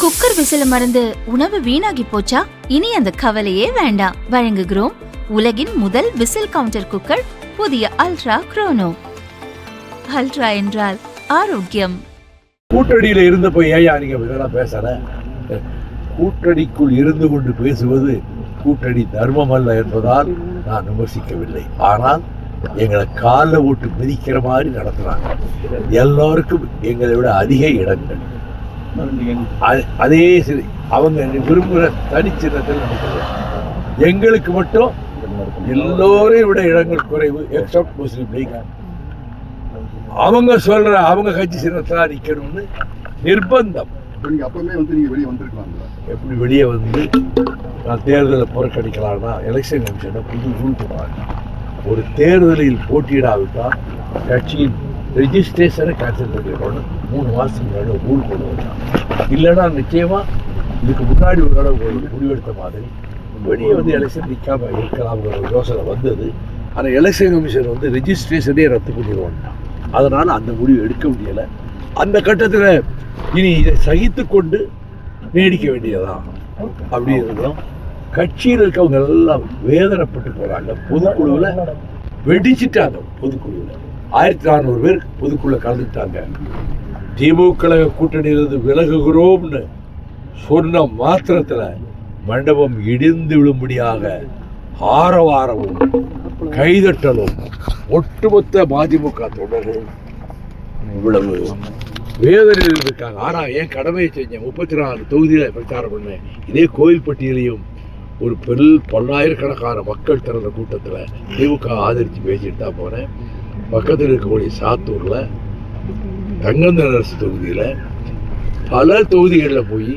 Cooker விசில மறந்து உணவு வீணாகி போச்சா? இனி அந்த கவலையே வேண்டாம். வழங்குகிறோம் உலகின் முதல் விசில் கவுண்டர் குக்கர், புதிய அல்ட்ரா குரோனோ. அல்ட்ரா என்றால் ஆரோக்கியம். கூட்டணியில இருந்தப்போ ஏயா நீங்க இதெல்லாம் பேசல? கூட்டணிக்குள் இருந்து கொண்டு பேசுவது கூட்டணி தர்மம் அல்ல என்பதால் நான் விமர்சிக்கவில்லை. ஆனால் எங்களை காலில் ஓட்டு மிதிக்கிற மாதிரி நடத்துறாங்க. எல்லாருக்கும் எங்களை விட அதிக இடங்கள். அதே அவங்க விரும்புகிற தனிச்சின்னத்தில் நடக்கிறது. எங்களுக்கு மட்டும் எல்லோரையும் விட இடங்கள் குறைவு, எக்ஸப்ட் முஸ்லீம் லீக். அவங்க சொல்ற அவங்க கட்சி சின்னத்தில் நிற்கணும்னு நிர்பந்தம். எப்படி வெளியே வந்து நான் தேர்தலை புறக்கணிக்கலாம்னா எலெக்ஷன் கமிஷனை புது ரூல் போடுறாங்க. ஒரு தேர்தலில் போட்டியிடாவிட்டால் கட்சியின் ரெஜிஸ்ட்ரேஷனை கேன்சல் பண்ணிடணும்னு 3 மாதத்துக்கு முன்னாடி ஒரு ரூல் கொண்டு வந்தாங்க. இல்லைன்னா நிச்சயமாக இதுக்கு முன்னாடி ஒரு தடவை முடிவெடுத்த மாதிரி வெளியே வந்து எலெக்ஷன் நிற்காம இருக்கலாம்ங்கிற ஒரு யோசனை வந்தது. ஆனால் எலெக்ஷன் கமிஷன் வந்து ரெஜிஸ்ட்ரேஷனே ரத்து பண்ணிடுவோம்னா அதனால் அந்த முடிவு எடுக்க முடியலை. அந்த கட்டத்தில் இனி இதை சகித்து கொண்டு நீடிக்க வேண்டியதான் அப்படிங்கிறதும் கட்சியில் இருக்கவங்க எல்லாம் வேதனைப்பட்டு போகிறாங்க. பொதுக்குழுவில் வெடிச்சிட்டாங்க. பொதுக்குழுவில் 1400 பேர் பொதுக்குழுவில் கலந்துட்டாங்க. திமுக கூட்டணியிலிருந்து விலகுகிறோம்னு சொன்ன மாத்திரத்தில் மண்டபம் இடிந்து விழும்படியாக ஆரவாரமும் கைதட்டலும் ஒட்டுமொத்த மதிமுக தொண்டர்கள் இவ்வளவு வேதனையில் இருக்காங்க. ஆனால் என் கடமையை செஞ்சேன். 34 தொகுதியில் பிரச்சாரம் பண்ணேன். இதே கோயில்பட்டியிலையும் ஒரு பல்லாயிரக்கணக்கான மக்கள் திறந்த கூட்டத்தில் திமுக ஆதரித்து பேசிட்டு தான் போனேன். பக்கத்தில் இருக்கக்கூடிய சாத்தூரில், தங்கந்தரசு தொகுதியில், பல தொகுதிகளில் போய்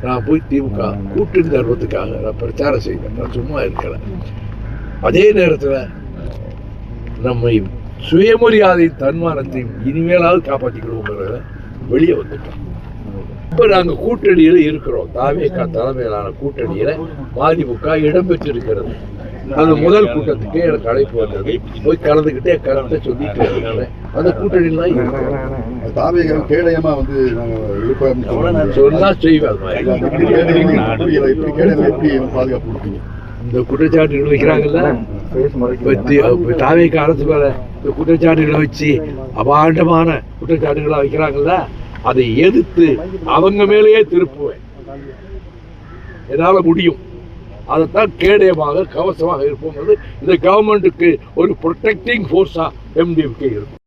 நான் திமுக கூட்டணி தர்மத்துக்காக நான் பிரச்சாரம் செய்தேன். நான் சும்மா இருக்கலை. அதே நேரத்தில் நம்மை சுயமரியாதையும் தன்மானத்தையும் இனிமேலாவது காப்பாற்றிக்கணுங்கிறத வெளியே வந்துட்டோம். இப்போ நாங்கள் கூட்டணியில் இருக்கிறோம். தாவேகா தலைமையிலான கூட்டணியில் மதிமுக இடம்பெற்றிருக்கிறது. அந்த முதல் கூட்டத்துக்கு எனக்கு அழைப்பு வந்தது. போய் கலந்துக்கிட்டே கருத்தை சொல்லிட்டு இருக்கிறேன். அந்த கூட்டணிலாம் இருக்கிறோம். சொன்னா செய்வேன். இந்த குற்றச்சாட்டுகள் வைக்கிறாங்கல்ல, தாவேகா அரசு மேல இந்த குற்றச்சாட்டுகளை வச்சு அபாண்டமான குற்றச்சாட்டுகளை வைக்கிறாங்கல்ல, அதை எதிர்த்து அவங்க மேலேயே திருப்புவேன். என்னால் முடியும். அதைத்தான் கேடயமாக கவசமாக இருப்போம். இந்த கவர்மெண்ட்டுக்கு ஒரு ப்ரொடெக்டிங் ஃபோர்ஸா MDMK இருக்கும்.